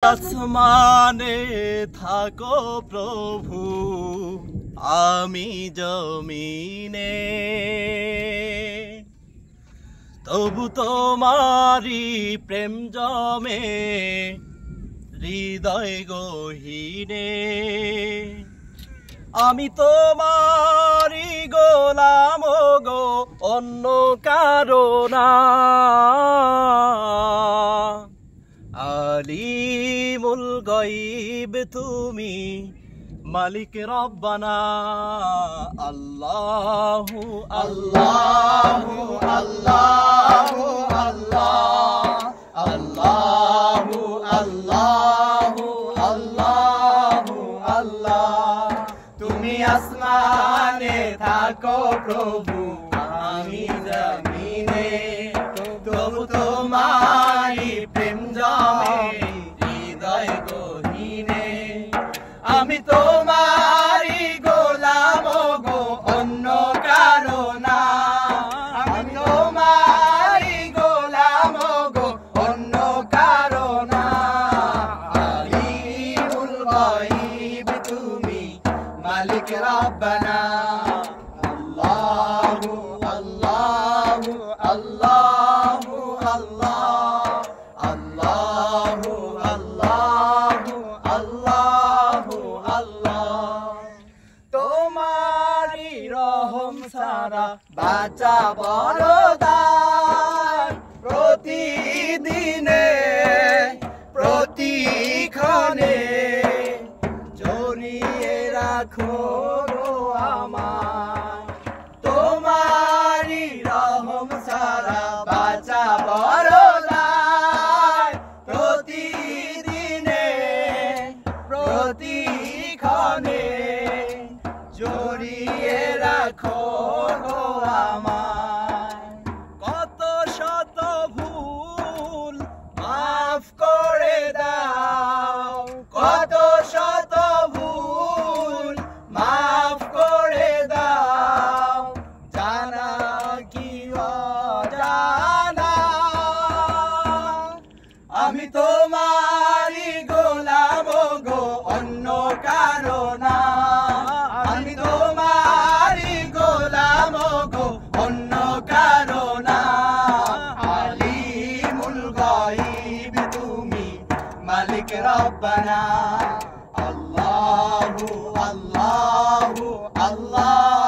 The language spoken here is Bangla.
আসমানে থাকো প্রভু, আমি জমিনে, তবু তোমারি প্রেম জমে হৃদয় গহীনে। আমি তোমারি গোলাম গো, অন্য কারো না। আলিমুল গায়ব তুমি, মালিক রব্বানা। আল্লাহু আল্লাহু আল্লাহু আল্লাহ, আল্লাহু আল্লাহু আল্লাহু আল্লাহ। তুমি আসমানে থাকো প্রভু, আমি জমিনে, তবু তোমারি প্রেম জমে হৃদয় গহীনে। আমি তোমারি গোলাম গো, অন্য কারো না। আমি তোমারি গোলাম গো, অন্য কারো না। আলিমুল গায়ব তুমি, মালিক রব্বানা। আল্লাহু আল্লাহু আল্লাহু আল্লাহ, আল্লাহু আল্লাহু আল্লাহু আল্লাহ। তোমারি রহম সারা বাঁচা বড় দায়, প্রতিদিনে প্রতিক্ষণে জড়িয়ে রাখো গো আমায়। তোমারি রহম সারা বাঁচা বড় দায়, প্রতিদিনে প্রতিক্ষণে জড়িয়ে রাখো গো আমায়। কত শত ভুল মাফ করে দাও, কত শত ভুল মাফ করে দাও, জানা কি অজানা। আমি তোমারি গোলাম গো, অন্য কারো না। আমি তোমারি গোলাম গো, অন্য কারো না। আলিমুল গায়ব তুমি, মালিক রব্বানা। আল্লাহু আল্লাহু আল্লাহ।